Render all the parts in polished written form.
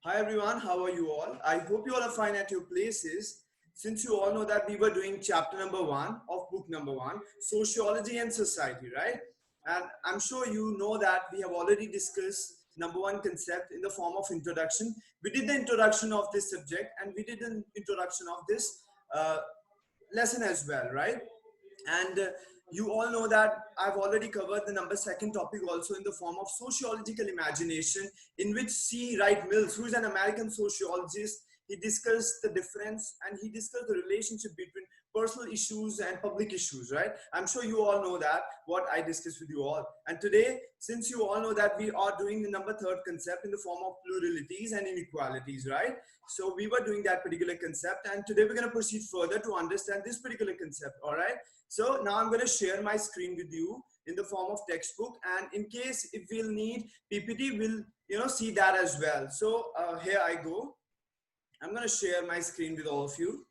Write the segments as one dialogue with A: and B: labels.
A: Hi everyone, how are you all? I hope you all are fine at your places. Since you all know that we were doing chapter number 1 of book number 1, Sociology and Society, right? And I'm sure you know that we have already discussed number 1 concept in the form of introduction. We did the introduction of this subject and we did an introduction of this uh, lesson as well, right? And you all know that I've already covered the number second topic also in the form of sociological imagination, in which C. Wright Mills, who is an American sociologist, he discussed the difference and he discussed the relationship between personal issues and public issues, right? I'm sure you all know that what I discussed with you all. And today, since you all know that we are doing the number third concept in the form of pluralities and inequalities, right? So we were doing that particular concept, and today we're going to proceed further to understand this particular concept, all right? So now I'm going to share my screen with you in the form of textbook, and in case if we'll need PPT, we'll see that as well. So here I go. I'm going to share my screen with all of you.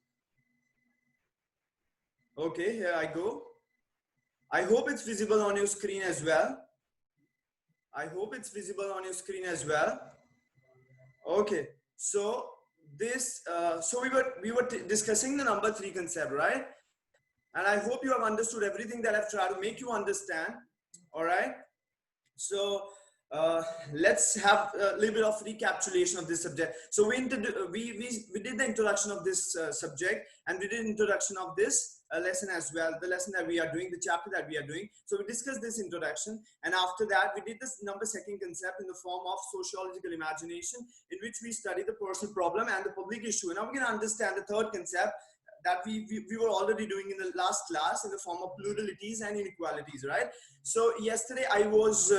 A: Okay, here I go. I hope it's visible on your screen as well. I hope it's visible on your screen as well. Okay, so this, so we were discussing the number 3 concept, right? And I hope you have understood everything that I've tried to make you understand. All right. So let's have a little bit of recapitulation of this subject. So we did the introduction of this subject, and we did introduction of this lesson as well, the lesson that we are doing, the chapter that we are doing. So we discussed this introduction, and after that we did this number second concept in the form of sociological imagination, in which we study the personal problem and the public issue. And now we're going to understand the third concept that we were already doing in the last class in the form of pluralities and inequalities, right? So yesterday I was,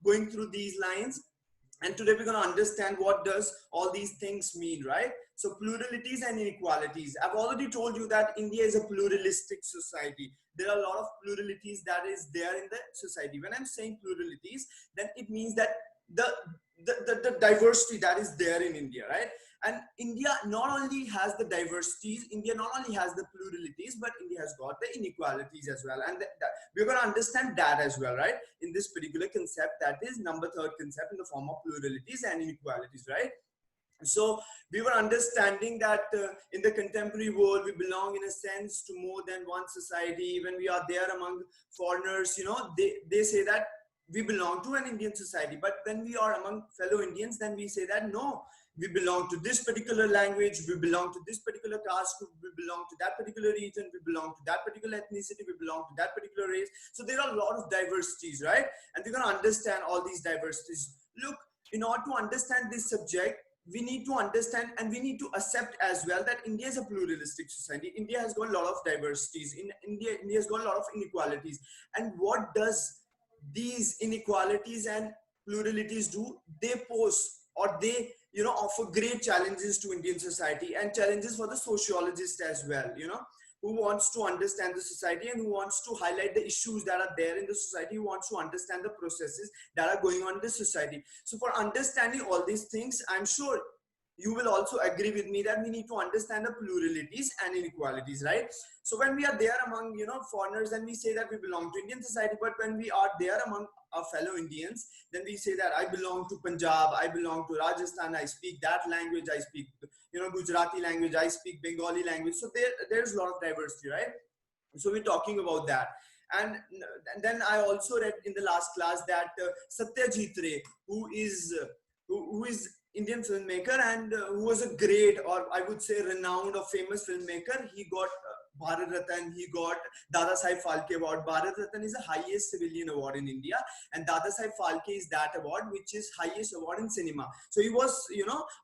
A: going through these lines, and today we're going to understand what does all these things mean, right? So pluralities and inequalities. I've already told you that India is a pluralistic society. There are a lot of pluralities that is there in the society. When I'm saying pluralities, then it means that the diversity that is there in India, right? And India not only has the diversities, India not only has the pluralities, but India has got the inequalities as well. And we're going to understand that as well, right? In this particular concept, that is number third concept in the form of pluralities and inequalities, right? So we were understanding that in the contemporary world, we belong in a sense to more than one society. When we are there among foreigners, they say that we belong to an Indian society. But when we are among fellow Indians, then we say that no, we belong to this particular language, we belong to this particular caste group, we belong to that particular region, we belong to that particular ethnicity, we belong to that particular race. So there are a lot of diversities, right? And we're going to understand all these diversities. Look, in order to understand this subject, we need to understand and we need to accept as well that India is a pluralistic society. India has got a lot of diversities. India has got a lot of inequalities. And what does these inequalities and pluralities do? They pose, or they offer great challenges to Indian society, and challenges for the sociologist as well, who wants to understand the society and who wants to highlight the issues that are there in the society, who wants to understand the processes that are going on in the society. So for understanding all these things, I'm sure you will also agree with me that we need to understand the pluralities and inequalities, right? So when we are there among foreigners, then we say that we belong to Indian society. But when we are there among our fellow Indians, then we say that I belong to Punjab, I belong to Rajasthan, I speak that language, I speak Gujarati language, I speak Bengali language. So there's a lot of diversity, right? So we're talking about that. And then I also read in the last class that Satyajit Ray, who is Indian filmmaker, and who was a great, or I would say renowned or famous filmmaker. He got Bharat Ratna, he got Dada Saheb Phalke Award. Bharat Ratna is the highest civilian award in India, and Dada Saheb Phalke is that award, which is highest award in cinema. So he was,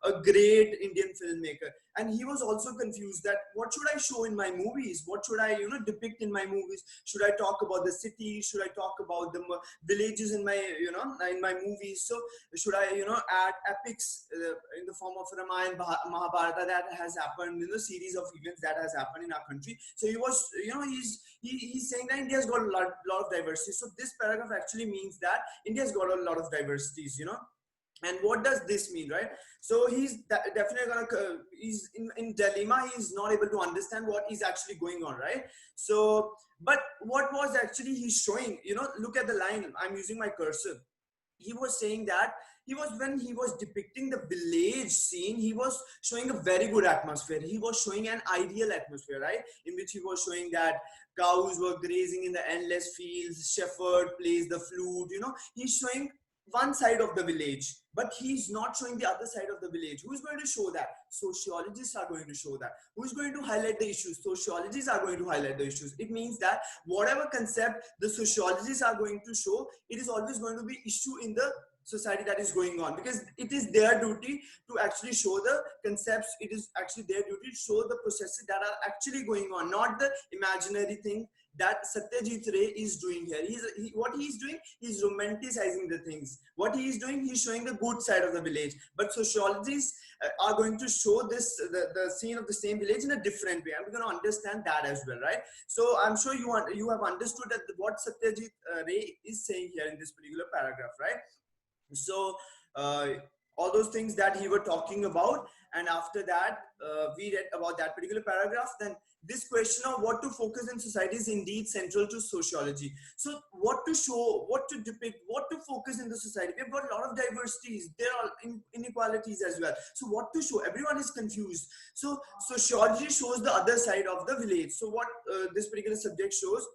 A: a great Indian filmmaker, and he was also confused that what should I show in my movies? What should I, depict in my movies? Should I talk about the city? Should I talk about the villages in my, in my movies? So should I, add epics in the form of Ramayana, Mahabharata that has happened, series of events that has happened in our country? So he was, he's saying that India has got a lot of diversity. So this paragraph actually means that India has got a lot of diversities, And what does this mean, right? So he's definitely gonna, he's in dilemma. He's not able to understand what is actually going on, right? So, but what was actually he's showing, look at the line. I'm using my cursor. He was saying that when he was depicting the village scene, he was showing a very good atmosphere. He was showing an ideal atmosphere, right? In which he was showing that cows were grazing in the endless fields, shepherd plays the flute, he's showing one side of the village, but he's not showing the other side of the village. Who's going to show that? Sociologists are going to show that. Who's going to highlight the issues? Sociologists are going to highlight the issues. It means that whatever concept the sociologists are going to show, it is always going to be issue in the society that is going on, because it is their duty to actually show the concepts. It is actually their duty to show the processes that are actually going on, not the imaginary thing that Satyajit Ray is doing here. What he is doing, he's romanticizing the things. What he is doing, he's showing the good side of the village. But sociologists are going to show this the scene of the same village in a different way, and we're going to understand that as well, right? So I'm sure you have understood that what Satyajit Ray is saying here in this particular paragraph, right? So all those things that he were talking about, and after that we read about that particular paragraph. Then this question of what to focus in society is indeed central to sociology. So what to show, what to depict, what to focus in the society. We've got a lot of diversities, there are inequalities as well. So what to show? Everyone is confused. So sociology shows the other side of the village. So what this particular subject shows,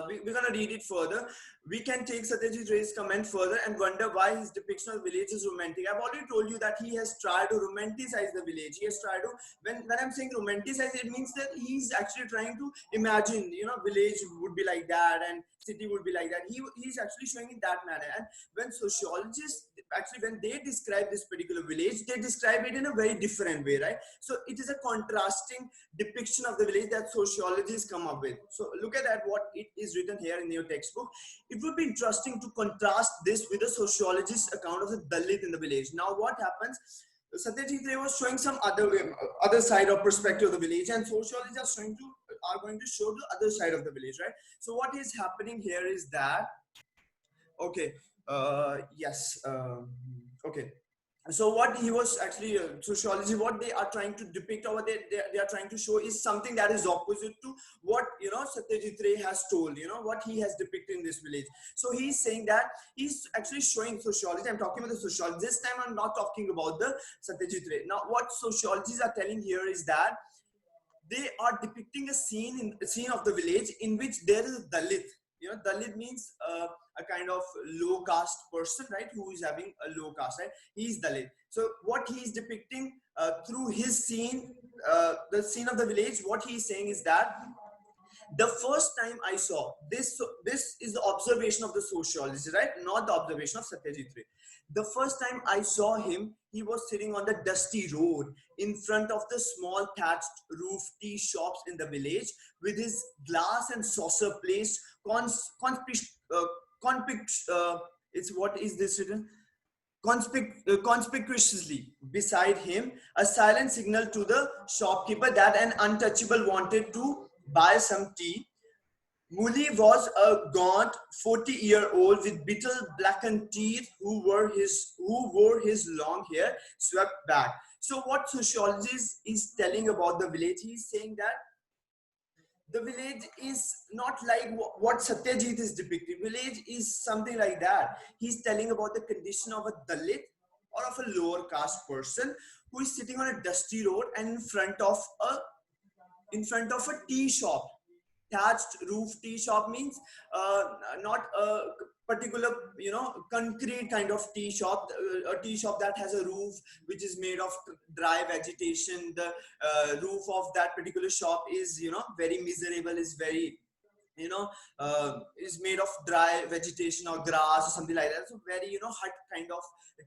A: we're going to read it further. We can take Satyajit Ray's comment further and wonder why his depiction of village is romantic. I've already told you that he has tried to romanticize the village. He has tried to, when I'm saying romanticize, it means that he's actually trying to imagine, village would be like that and city would be like that. He's actually showing in that manner. And when sociologists, actually when they describe this particular village, they describe it in a very different way, right? So it is a contrasting depiction of the village that sociologists come up with. So look at that, what it is written here in your textbook. It would be interesting to contrast this with a sociologist's account of the Dalit in the village. Now what happens, Satyajit Ray was showing some other side or perspective of the village, and sociologists are going to show the other side of the village, right? So what is happening here is that, okay, yes, okay. So what he was actually, sociology, what they are trying to depict or what they are trying to show is something that is opposite to what, Satyajit Ray has told, what he has depicted in this village. So he's saying that he's actually showing sociology. I'm talking about the sociology. This time I'm not talking about the Satyajit Ray. Now what sociologists are telling here is that they are depicting a scene of the village in which there is a Dalit. Dalit means a kind of low caste person, right? Who is having a low caste, right? He's Dalit. So what he is depicting through his scene, the scene of the village, what he is saying is that the first time I saw this, so this is the observation of the sociologist, right? Not the observation of Satyajit Ray. The first time I saw him, he was sitting on the dusty road in front of the small thatched roof tea shops in the village with his glass and saucer placed it's what is this written? Conspicuously beside him, a silent signal to the shopkeeper that an untouchable wanted to buy some tea. Muli was a gaunt 40-year-old with bitter blackened teeth who wore his long hair swept back. So what sociologist is telling about the village, he's saying that the village is not like what Satyajit is depicting. Village is something like that. He's telling about the condition of a Dalit or of a lower caste person who is sitting on a dusty road and in front of a tea shop. Thatched roof tea shop means not a particular concrete kind of tea shop, a tea shop that has a roof which is made of dry vegetation. The roof of that particular shop is very miserable, is very is made of dry vegetation or grass or something like that. So very hut kind of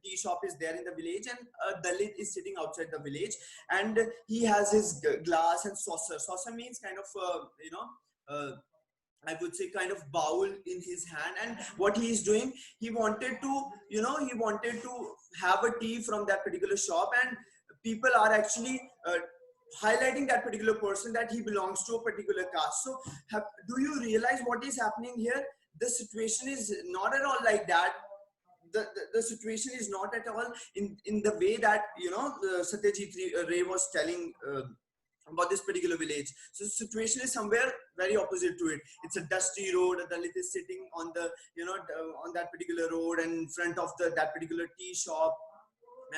A: tea shop is there in the village, and Dalit is sitting outside the village, and he has his glass and saucer. Saucer means kind of I would say kind of bowl in his hand, and what he is doing, he wanted to have a tea from that particular shop, and people are actually highlighting that particular person that he belongs to a particular caste. So do you realize what is happening here? The situation is not at all like that. The situation is not at all in the way that Satyajit Ray was telling about this particular village. So the situation is somewhere very opposite to it. It's a dusty road. A Dalit is sitting on the, on that particular road, and in front of that particular tea shop,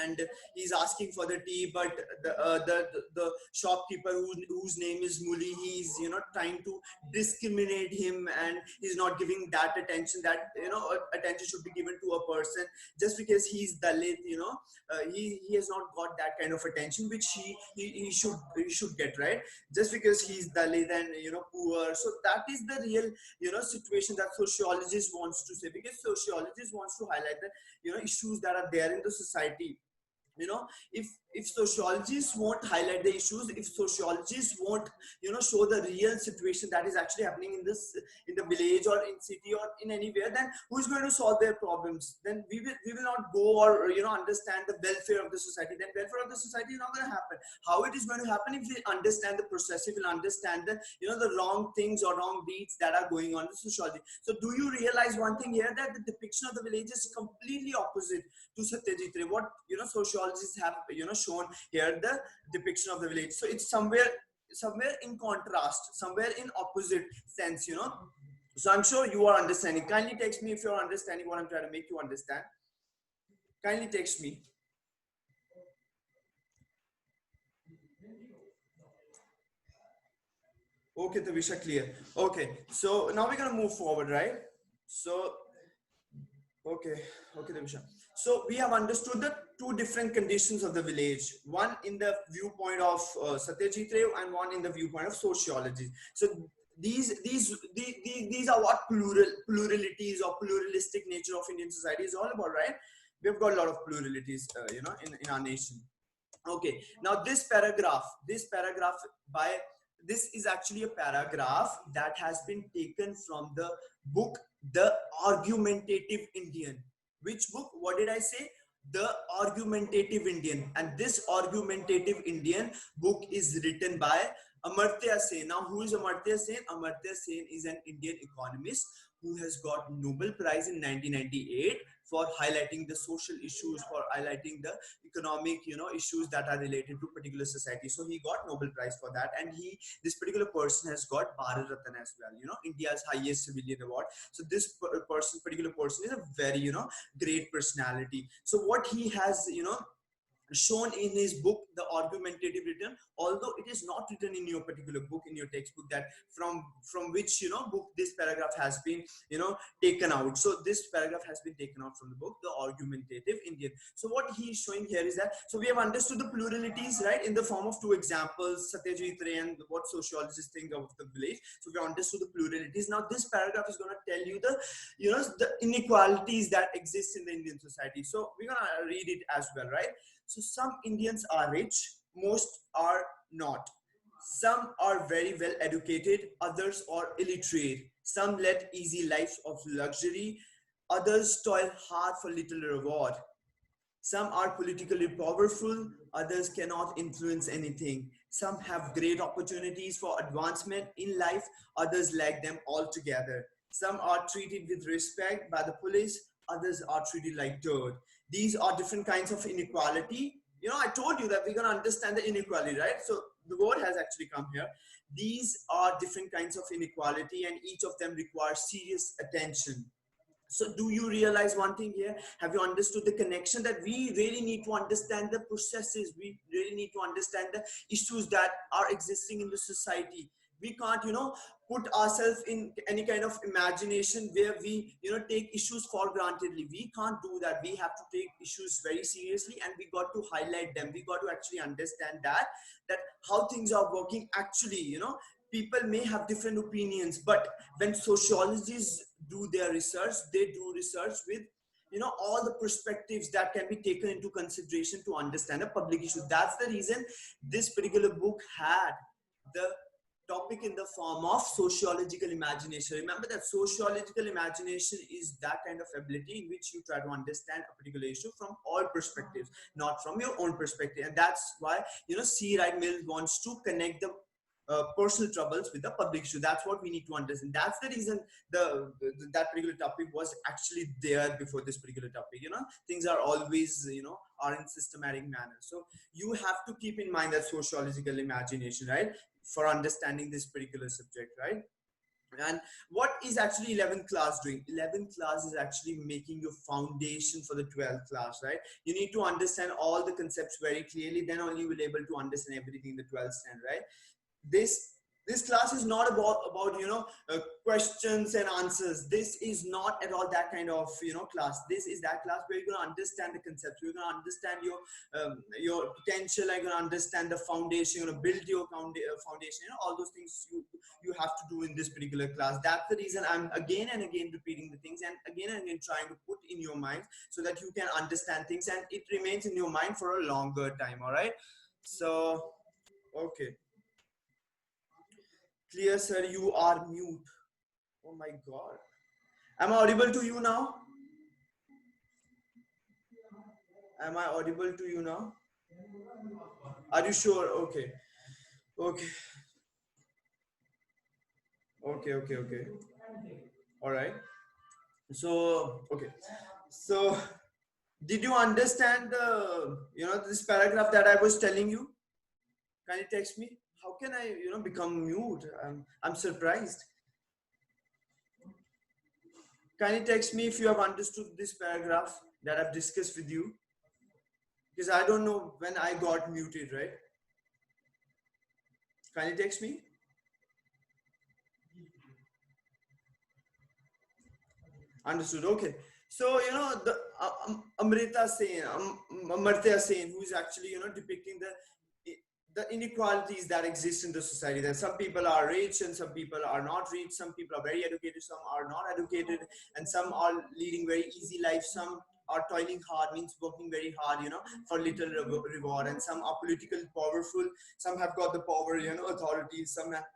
A: and he's asking for the tea, but the shopkeeper whose name is Muli, he's trying to discriminate him, and he's not giving that attention that attention should be given to a person just because he's Dalit. He has not got that kind of attention which he should get, right? Just because he's Dalit and poor. So that is the real situation that sociologist wants to say, because sociologist wants to highlight that issues that are there in the society. If sociologists won't highlight the issues, if sociologists won't show the real situation that is actually happening in the village or in city or in anywhere, then who is going to solve their problems? Then we will not go or understand the welfare of the society. Then welfare of the society is not going to happen. How it is going to happen? If we understand the process, if we understand the the wrong things or wrong deeds that are going on in sociology. So do you realize one thing here, that the depiction of the village is completely opposite to Satyajit Ray, what sociologists have shown here, the depiction of the village. So it's somewhere in contrast, somewhere in opposite sense. So I'm sure you are understanding. Kindly text me if you're understanding what I'm trying to make you understand. Kindly text me. Okay, Tavisha, clear. Okay, so now we're gonna move forward, right? So okay, Tavisha. So we have understood the two different conditions of the village, one in the viewpoint of Satyajit Ray and one in the viewpoint of sociology. So these are what pluralities or pluralistic nature of Indian society is all about, right? We've got a lot of pluralities, in our nation. Okay, now this paragraph by this is actually a paragraph that has been taken from the book The Argumentative Indian. Which book? What did I say? The Argumentative Indian. And this Argumentative Indian book is written by Amartya Sen. Now, who is Amartya Sen? Amartya Sen is an Indian economist who has got Nobel Prize in 1998 for highlighting the social issues, for highlighting the economic, issues that are related to particular society. So he got Nobel Prize for that, and this particular person has got Bharat Ratna as well, India's highest civilian award. So this particular person is a very, great personality. So what he has, shown in his book The Argumentative Written, although it is not written in your particular book, in your textbook, that from which book this paragraph has been taken out. So this paragraph has been taken out from the book The Argumentative Indian. So what he is showing here is that, so we have understood the pluralities, right, in the form of two examples, Satyajit Ray and what sociologists think of the village. So we understood the pluralities. Now this paragraph is going to tell you the the inequalities that exist in the Indian society. So we're going to read it as well, right? So some Indians are rich, most are not. Some are very well educated, others are illiterate. Some lead easy lives of luxury, others toil hard for little reward. Some are politically powerful, others cannot influence anything. Some have great opportunities for advancement in life, others lack them altogether. Some are treated with respect by the police, others are treated like dirt. These are different kinds of inequality. I told you that we're going to understand the inequality, right? So the word has actually come here. These are different kinds of inequality, and each of them requires serious attention. So do you realize one thing here? Have you understood the connection, that we really need to understand the processes? We really need to understand the issues that are existing in the society. We can't, put ourselves in any kind of imagination where we, take issues for grantedly. We can't do that. We have to take issues very seriously, and we got to highlight them. We got to actually understand that how things are working actually, people may have different opinions, but when sociologists do their research, they do research with all the perspectives that can be taken into consideration to understand a public issue. That's the reason this particular book had the topic in the form of sociological imagination. Remember that sociological imagination is that kind of ability in which you try to understand a particular issue from all perspectives, not from your own perspective. And that's why C. Wright Mills wants to connect the personal troubles with the public issue. That's what we need to understand. That's the reason that particular topic was actually there before this particular topic. Things are always, are in systematic manner. So you have to keep in mind that sociological imagination, right, for understanding this particular subject, right? And what is actually 11th class doing? 11th class is actually making your foundation for the 12th class, right? You need to understand all the concepts very clearly, then only you will be able to understand everything in the 12th standard, right? This class is not about questions and answers. This is not at all that kind of class. This is that class where you're going to understand the concepts, you're going to understand your potential, you're going to understand the foundation, you're going to build your foundation, all those things you have to do in this particular class. That's the reason I'm again and again repeating the things and again trying to put in your mind, so that you can understand things and it remains in your mind for a longer time. All right, so okay. Clear, sir. You are mute. Oh my God. Am I audible to you now? Am I audible to you now? Are you sure? Okay. Okay. Okay. All right. So, okay. So, did you understand this paragraph that I was telling you? Can you text me? How can I, become mute? I'm surprised. Can you text me if you have understood this paragraph that I've discussed with you? Because I don't know when I got muted, right? Can you text me? Understood. Okay. So, the Amartya Sen, who is actually, depicting the inequalities that exist in the society. That some people are rich and some people are not rich. Some people are very educated, some are not educated, and some are leading very easy life. Some are toiling hard, means working very hard, for little reward. And some are politically powerful. Some have got the power, authorities. Some have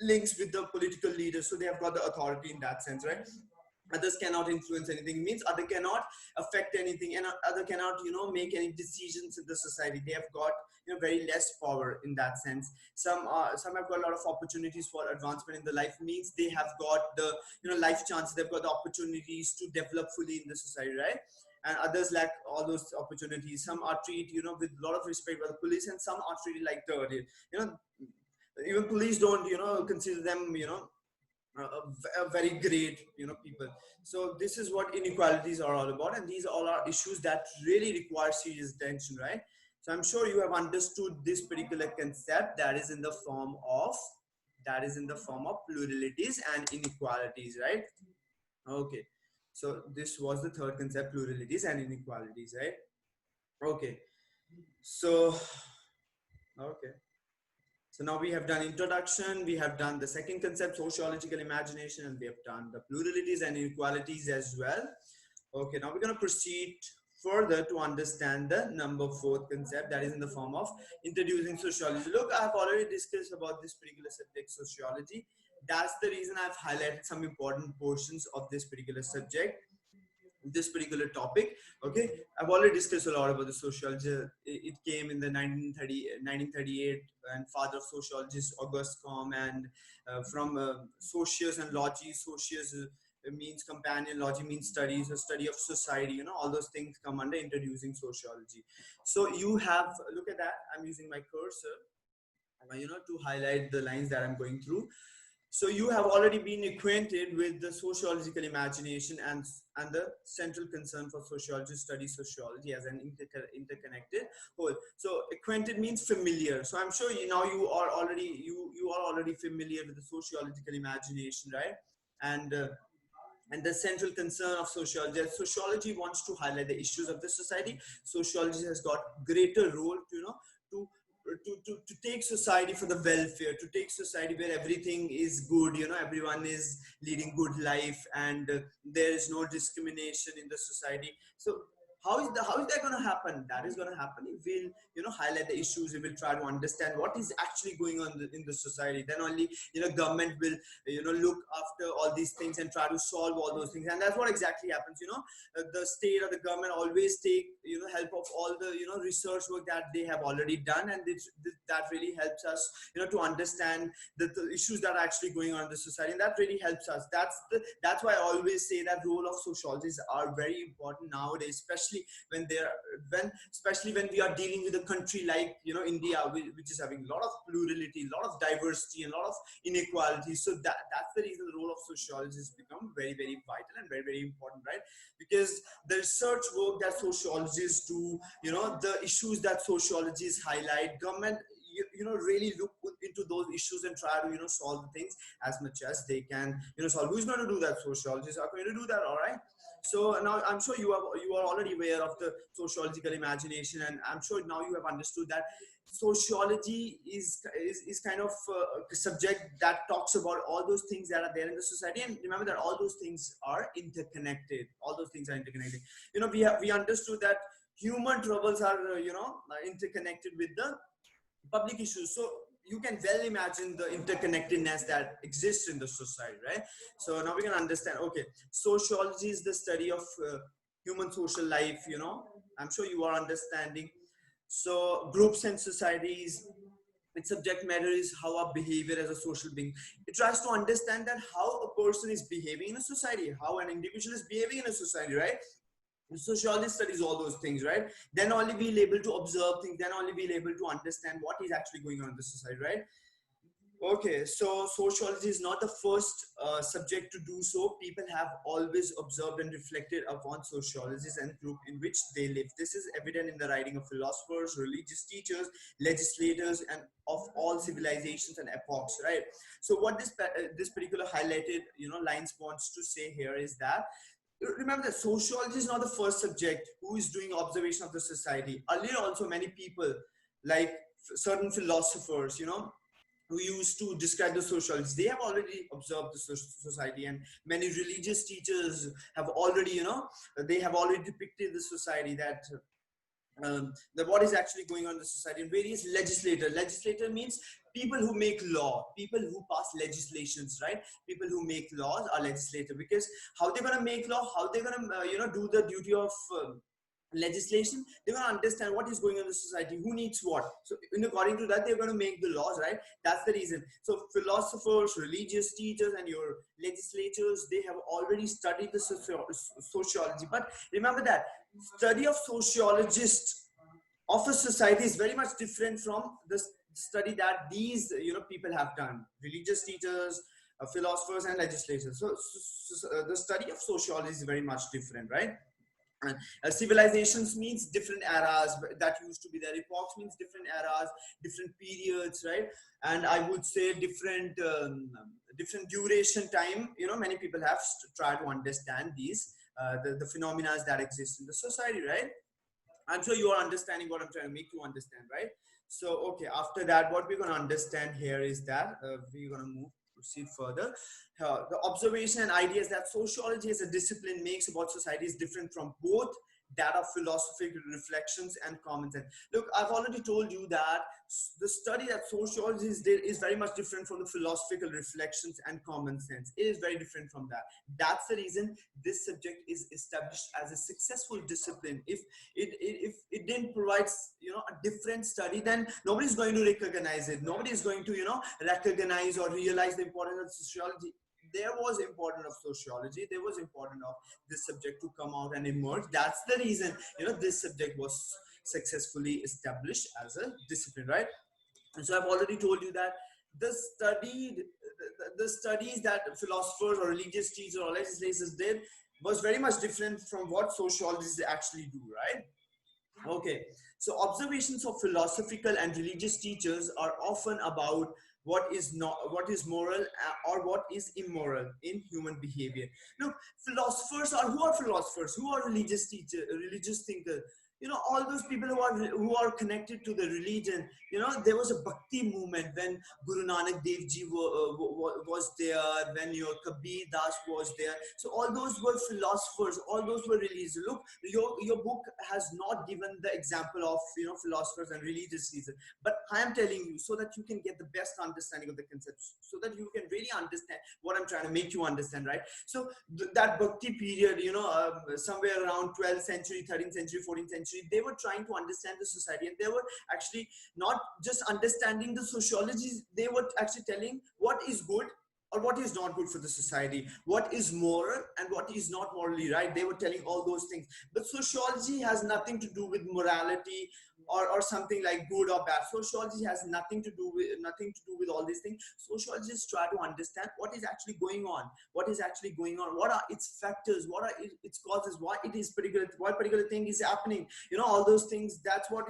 A: links with the political leaders, so they have got the authority in that sense, right? Others cannot influence anything, means other cannot affect anything, and other cannot make any decisions in the society. They have got very less power in that sense. Some have got a lot of opportunities for advancement in the life, means they have got the life chances, they've got the opportunities to develop fully in the society, right? And others lack all those opportunities. Some are treated with a lot of respect by the police, and some are treated like dirt. Even police don't consider them a very great people. So this is what inequalities are all about, and these all are issues that really require serious attention, right? So I'm sure you have understood this particular concept that is in the form of pluralities and inequalities, right? Okay, so this was the third concept, pluralities and inequalities, right? Okay, so okay. So now we have done introduction, we have done the second concept, sociological imagination, and we have done the pluralities and inequalities as well. Okay, now we're going to proceed further to understand the number fourth concept, that is in the form of introducing sociology. Look, I've already discussed about this particular subject, sociology. That's the reason I've highlighted some important portions of this particular subject, this particular topic. Okay, I've already discussed a lot about the sociology. It came in the 1938, and father of sociology is Auguste Comte, and from socius and logy. Socius means companion, logy means studies, a study of society. All those things come under introducing sociology. So you have, look at that, I'm using my cursor to highlight the lines that I'm going through. So you have already been acquainted with the sociological imagination and the central concern for sociology, study sociology as an interconnected whole. So acquainted means familiar. So I'm sure you are already familiar with the sociological imagination, right? And the central concern of sociology. Sociology wants to highlight the issues of the society. Sociology has got greater role to to take society for the welfare, to take society where everything is good, everyone is leading good life, and there is no discrimination in the society. So how is that going to happen? That is going to happen if we'll highlight the issues. We will try to understand what is actually going on in the society. Then only government will look after all these things and try to solve all those things. And that's what exactly happens. The state or the government always take help of all the research work that they have already done, and that really helps us to understand the issues that are actually going on in the society, and that really helps us. That's why I always say that role of sociologists are very important nowadays, especially when we are dealing with a country like India, which is having a lot of plurality, a lot of diversity, and a lot of inequality. So that's the reason the role of sociologists become very, very vital and very, very important, right? Because the research work that sociologists do, the issues that sociologists highlight, government really look into those issues and try to solve the things as much as they can solve. Who's going to do that? Sociologists are going to do that. All right. So now I'm sure you are already aware of the sociological imagination, and I'm sure now you have understood that sociology is kind of a subject that talks about all those things that are there in the society. And remember that all those things are interconnected. All those things are interconnected. We understood that human troubles are interconnected with the public issues. So you can well imagine the interconnectedness that exists in the society, right? So now we can understand, okay, sociology is the study of human social life. I'm sure you are understanding. So groups and societies, its subject matter is how our behavior as a social being. It tries to understand that how a person is behaving in a society, how an individual is behaving in a society, right? Sociology studies all those things, right? Then only we'll able to observe things, then only we'll able to understand what is actually going on in the society, right? Okay, so sociology is not the first subject to do so. People have always observed and reflected upon sociologies and group in which they live. This is evident in the writing of philosophers, religious teachers, legislators, and of all civilizations and epochs, right? So what this particular highlighted lines wants to say here is that, remember that sociology is not the first subject who is doing observation of the society. Earlier also many people, like certain philosophers, who used to describe the sociology, they have already observed the society, and many religious teachers have already, they have already depicted the society, that what is actually going on in the society. And various legislator means people who make law, people who pass legislations, right? People who make laws are legislator, because how they're going to make law, how they're going to do the duty of legislation, they're going to understand what is going on in the society, who needs what. So according to that, they're going to make the laws, right? That's the reason. So philosophers, religious teachers, and your legislators, they have already studied the sociology. But remember that study of sociologists of a society is very much different from the study that these people have done, religious teachers, philosophers, and legislators. So the study of sociology is very much different, right? And civilizations means different eras that used to be there. Epochs means different eras, different periods, right? And I would say different different duration time. Many people have tried to understand these the phenomena that exist in the society, right? I'm sure you are understanding what I'm trying to make you understand, right? So okay, after that, what we're going to understand here is that we're going to proceed further. The observation and ideas that sociology as a discipline makes about society is different from both that of philosophical reflections and common sense. Look, I've already told you that the study that sociology is very much different from the philosophical reflections and common sense. It is very different from that. That's the reason this subject is established as a successful discipline. If it didn't provide a different study, then nobody's going to recognize it. Nobody is going to recognize or realize the importance of sociology. There was important of sociology, there was important of this subject to come out and emerge. That's the reason this subject was successfully established as a discipline, right? And so I've already told you that the studies that philosophers or religious teachers or legislators did was very much different from what sociologists actually do, right? Okay, so observations of philosophical and religious teachers are often about what is moral or what is immoral in human behavior. Look, who are philosophers, who are religious teachers, religious thinkers? all those people who are connected to the religion. There was a bhakti movement when Guru Nanak Dev Ji was there, when your Kabir Das was there. So all those were philosophers, all those were religious. Look, your book has not given the example of philosophers and religious leaders, but I am telling you so that you can get the best understanding of the concepts, so that you can really understand what I'm trying to make you understand, right? So that bhakti period, somewhere around 12th century, 13th century, 14th century, they were trying to understand the society, and they were actually not just understanding the sociology, they were actually telling what is good or what is not good for the society, what is moral and what is not morally right. They were telling all those things. But sociology has nothing to do with morality or something like good or bad. Sociology has nothing to do with all these things. Sociologists try to understand what is actually going on, what are its factors, what are its causes, why particular thing is happening, all those things. That's what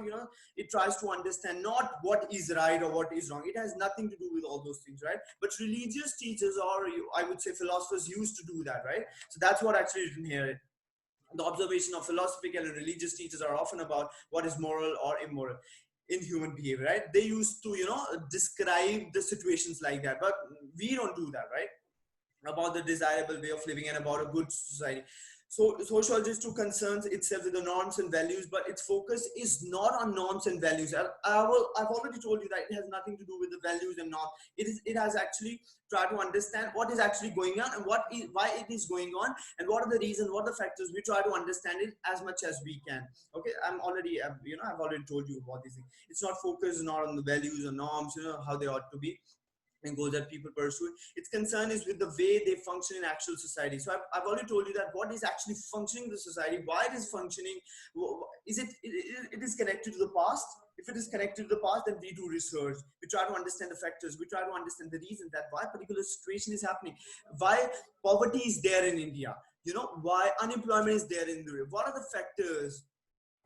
A: it tries to understand, not what is right or what is wrong. It has nothing to do with all those things, right? But religious teachers, or I would say philosophers, used to do that, right? So that's what actually written here. The observation of philosophical and religious teachers are often about what is moral or immoral in human behavior, right? They used to describe the situations like that, but we don't do that, right? About the desirable way of living and about a good society. So sociology too concerns itself with the norms and values, but its focus is not on norms and values. I've already told you that it has nothing to do with the values and norms. It has actually tried to understand what is actually going on and why it is going on, and what are the reasons, what are the factors. We try to understand it as much as we can. Okay, I've already told you about these things. It's not focused not on the values or norms, how they ought to be, and goals that people pursue. Its concern is with the way they function in actual society. So I've already told you that what is actually functioning in the society, why it is functioning. Is it is connected to the past? If it is connected to the past, then we do research. We try to understand the factors. We try to understand the reason that why a particular situation is happening, why poverty is there in India, why unemployment is there in India. What are the factors,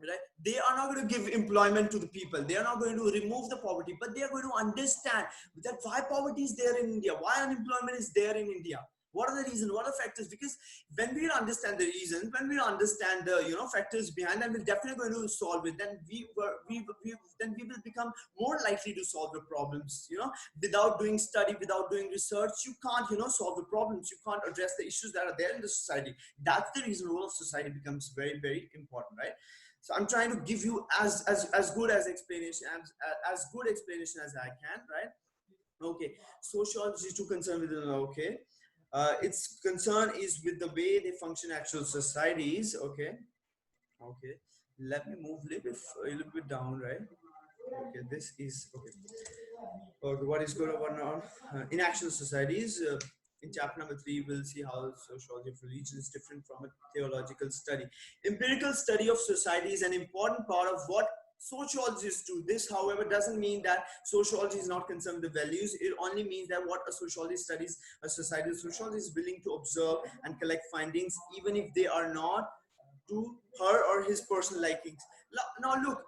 A: right? They are not going to give employment to the people, they are not going to remove the poverty, but they are going to understand that why poverty is there in India, why unemployment is there in India, what are the reasons, what are the factors. Because when we understand the reasons, when we understand the factors behind, then we're definitely going to solve it. Then we will become more likely to solve the problems. Without doing study, without doing research, you can't solve the problems, you can't address the issues that are there in the society. That's the reason role of society becomes very, very important, right? So I'm trying to give you as good as explanation as good explanation as I can, right? Okay. Sociology is too concerned with okay. Its concern is with the way they function actual societies. Okay. Okay. Let me move a little bit down, right? Okay. This is okay. Okay. What is going on now? In actual societies? In chapter number 3, we'll see how sociology of religion is different from a theological study. Empirical study of society is an important part of what sociologists do. This, however, doesn't mean that sociology is not concerned with the values. It only means that what a sociologist studies a society, a sociologist is willing to observe and collect findings, even if they are not to her or his personal likings. Now look,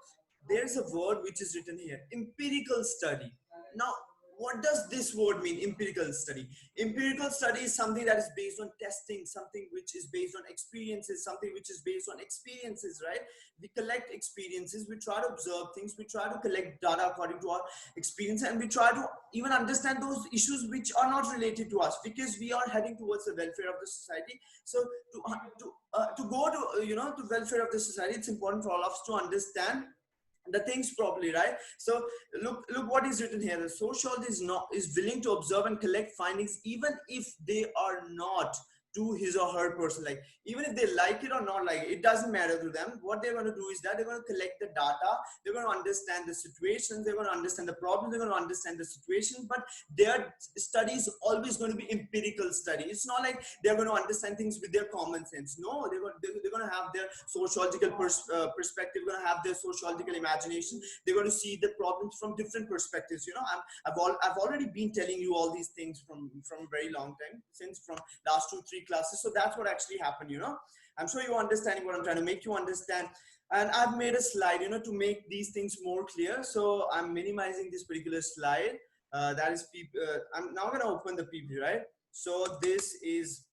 A: there's a word which is written here, empirical study. Now what does this word mean, empirical study? Empirical study is something that is based on testing, something which is based on experiences, something which is based on experiences, right? We collect experiences, we try to observe things, we try to collect data according to our experience, and we try to even understand those issues which are not related to us, because we are heading towards the welfare of the society. So to go to to welfare of the society, it's important for all of us to understand the things properly, right? So look what is written here. The sociologist is willing to observe and collect findings, even if they are not to his or her person, like even if they like it or not like it doesn't matter to them. What they're going to do is that they're going to collect the data, they're going to understand the situations, they're going to understand the problems, they're going to understand the situation. But their study is always going to be empirical study. It's not like they're going to understand things with their common sense. No, they're going to have their sociological perspective, they're going to have their sociological imagination, they're going to see the problems from different perspectives. I've already been telling you all these things from a very long time, since from last 2-3 classes. So that's what actually happened. I'm sure you're understanding what I'm trying to make you understand. And I've made a slide to make these things more clear. So I'm minimizing this particular slide. That is I'm now going to open the PPT, right? So this is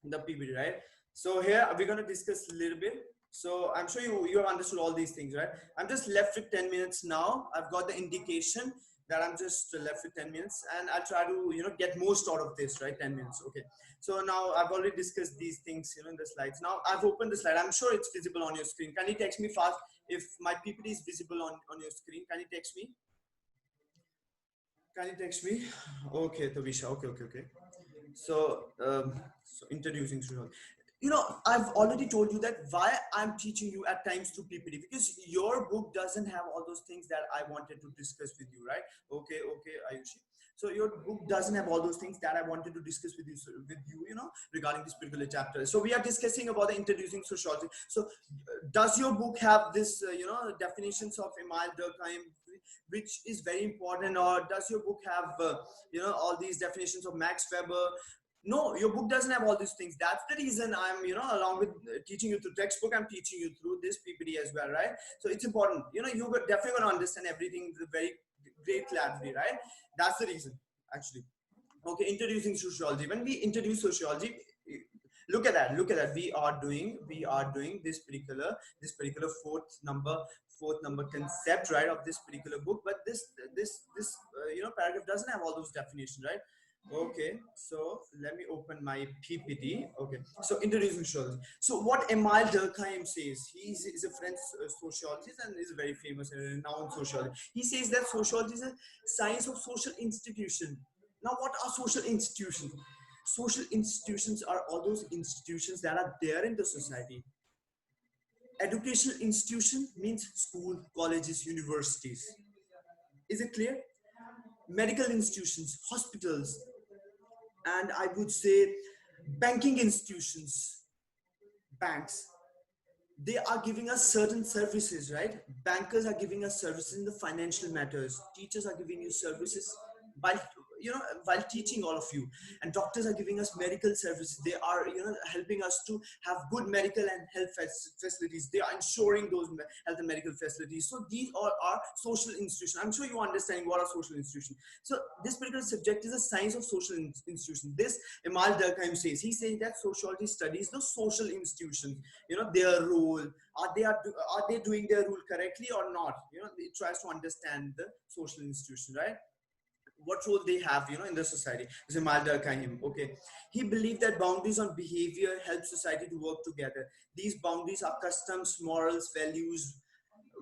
A: the PPT, right? So here we're going to discuss a little bit. So I'm sure you have understood all these things, right? I'm just left with 10 minutes now. I've got the indication that I'm just left with 10 minutes, and I'll try to, get most out of this, right? 10 minutes. Okay. So now I've already discussed these things, in the slides. Now I've opened the slide. I'm sure it's visible on your screen. Can you text me fast if my PPT is visible on your screen? Can you text me? Can you text me? Okay, Tavisha. Okay. So introducing Srihal. I've already told you that why I'm teaching you at times through PPT, because your book doesn't have all those things that I wanted to discuss with you, right? Okay, Ayushi. So your book doesn't have all those things that I wanted to discuss with you, regarding this particular chapter. So we are discussing about the introducing sociology. So does your book have this, definitions of Emile Durkheim, which is very important, or does your book have, all these definitions of Max Weber? No, your book doesn't have all these things. That's the reason I'm, along with teaching you through textbook, I'm teaching you through this PPT as well, right? So it's important. You're definitely going to understand everything with very great clarity, right? That's the reason, actually. Okay, introducing sociology. When we introduce sociology, look at that. We are doing this particular fourth number concept, right, of this particular book. But this paragraph doesn't have all those definitions, right? Okay, so let me open my PPT. Okay, so introducing sociology. So what Emile Durkheim says, he's a French sociologist and is very famous and renowned sociologist. He says that sociology is a science of social institution. Now, what are social institutions? Social institutions are all those institutions that are there in the society. Educational institution means school, colleges, universities. Is it clear? Medical institutions, hospitals, and I would say banking institutions, banks. They are giving us certain services, right? Bankers are giving us services in the financial matters. Teachers are giving you services by, while teaching all of you, and doctors are giving us medical services. They are, helping us to have good medical and health facilities. They are ensuring those health and medical facilities. So these all are social institutions. I'm sure you are understanding what are social institutions. So this particular subject is a science of social institutions. This Emile Durkheim says. He says that sociology studies the social institutions, their role. Are they doing their role correctly or not? It tries to understand the social institution, right? What role they have, in the society. Emile Durkheim, okay, he believed that boundaries on behavior help society to work together. These boundaries are customs, morals, values,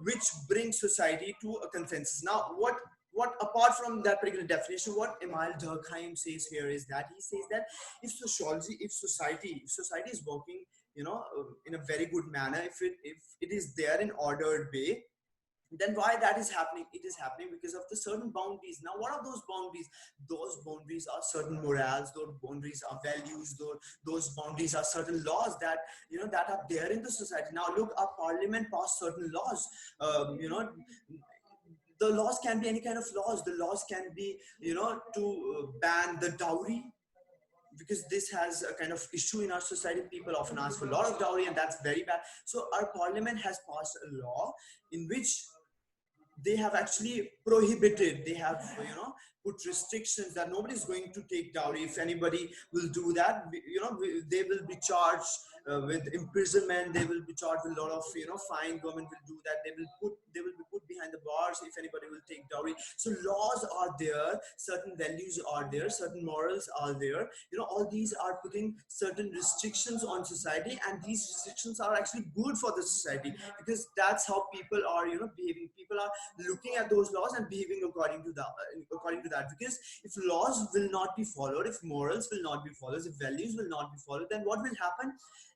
A: which bring society to a consensus. Now, what apart from that particular definition, what Emile Durkheim says here is that he says that if society is working, in a very good manner, if it is there in ordered way, then why that is happening? It is happening because of the certain boundaries. Now, what are those boundaries? Those boundaries are certain morals, those boundaries are values, those boundaries are certain laws that, that are there in the society. Now look, our parliament passed certain laws. The laws can be any kind of laws. The laws can be, to ban the dowry, because this has a kind of issue in our society. People often ask for a lot of dowry, and that's very bad. So our parliament has passed a law in which they have actually prohibited, they have, put restrictions that nobody is going to take dowry. If anybody will do that, they will be charged with imprisonment. They will be charged with a lot of, fine. Government will do that. They will be put behind the bars if anybody will take dowry. So laws are there, certain values are there, certain morals are there. All these are putting certain restrictions on society, and these restrictions are actually good for the society, because that's how people are, behaving. People are looking at those laws and behaving according to that. Because if laws will not be followed, if morals will not be followed, if values will not be followed, then what will happen?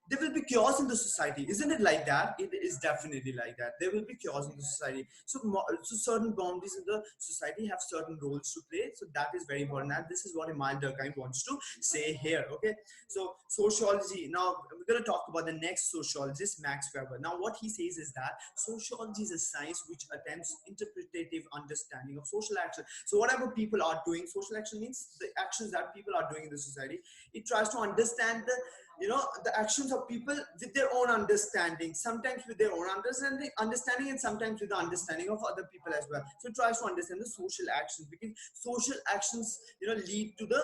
A: There will be chaos in the society. Isn't it like that? It is definitely like that. There will be chaos in the society. So certain boundaries in the society have certain roles to play. So that is very important. And this is what Emile Durkheim wants to say here. Okay. So sociology. Now we're going to talk about the next sociologist, Max Weber. Now what he says is that sociology is a science which attempts interpretative understanding of social action. So whatever people are doing, social action means the actions that people are doing in the society. It tries to understand the actions of people with their own understanding, sometimes with their own understanding, and sometimes with the understanding of other people as well. So it tries to understand the social actions, because social actions, lead to the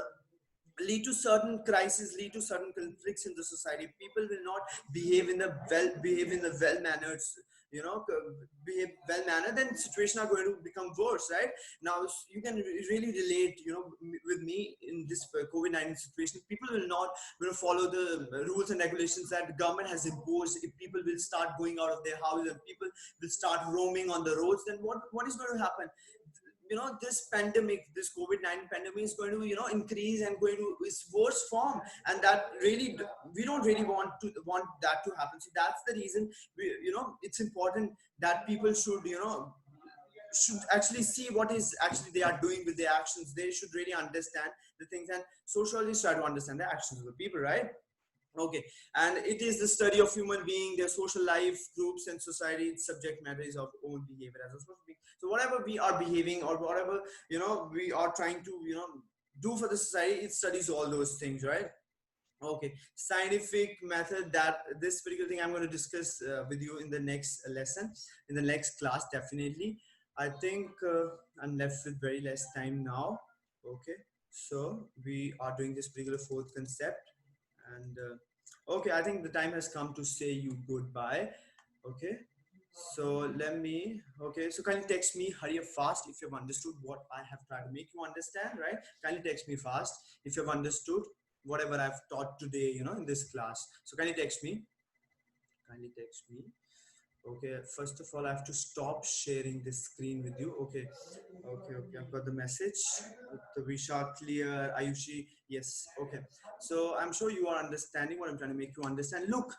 A: lead to certain crises, lead to certain conflicts in the society. People will not behave in the well mannered, you know, behave well mannered. Then situation are going to become worse, right? Now you can really relate, you know, with me in this COVID-19 situation. People will not, you know, follow the rules and regulations that the government has imposed. If people will start going out of their houses and people will start roaming on the roads, then what is going to happen? You know, this pandemic, this COVID-19 pandemic is going to, you know, increase and going to its worst form, and that really, we don't really want that to happen. So that's the reason we, you know, it's important that people should, you know, should actually see what is actually they are doing with their actions. They should really understand the things, and sociologists try to understand the actions of the people, right? Okay, and it is the study of human being, their social life, groups, and society. Its subject matter is of own behavior as a social being. So whatever we are behaving or whatever, you know, we are trying to, you know, do for the society, it studies all those things, right? Okay, scientific method, that this particular thing I'm going to discuss with you in the next lesson, in the next class, definitely. I think I'm left with very less time now. Okay, so we are doing this particular fourth concept, and okay, I think the time has come to say you goodbye. Okay, so let me, okay, so kindly text me, hurry up fast if you've understood what I have tried to make you understand, right? Kindly text me fast if you've understood whatever I've taught today, you know, in this class. So kindly text me, kindly text me. Okay, first of all, I have to stop sharing this screen with you. Okay, okay, I've got the message. The Visha clear, Ayushi, yes, okay. So I'm sure you are understanding what I'm trying to make you understand. Look,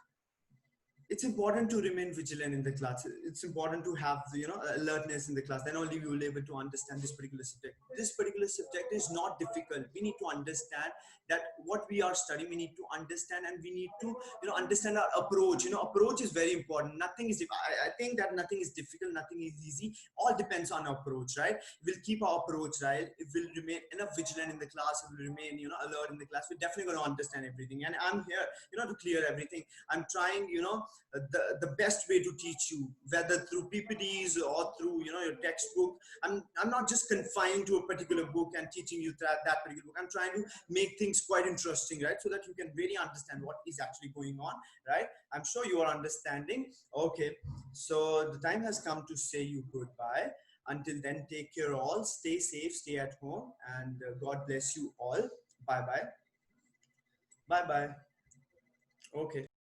A: it's important to remain vigilant in the class. It's important to have, you know, alertness in the class. Then only we will be able to understand this particular subject. This particular subject is not difficult. We need to understand that what we are studying, we need to understand, and we need to, you know, understand our approach. You know, approach is very important. Nothing is, I think that nothing is difficult, nothing is easy. All depends on approach, right? We'll keep our approach right. If we'll remain enough vigilant in the class, if we'll remain, you know, alert in the class, we're definitely going to understand everything. And I'm here, you know, to clear everything. I'm trying, you know, the best way to teach you, whether through ppds or through, you know, your textbook. I'm not just confined to a particular book and teaching you that particular book. I'm trying to make things quite interesting, right, so that you can really understand what is actually going on, right? I'm sure you are understanding. Okay, so the time has come to say you goodbye. Until then, take care all, stay safe, stay at home, and god bless you all. Bye bye. Bye bye. Okay.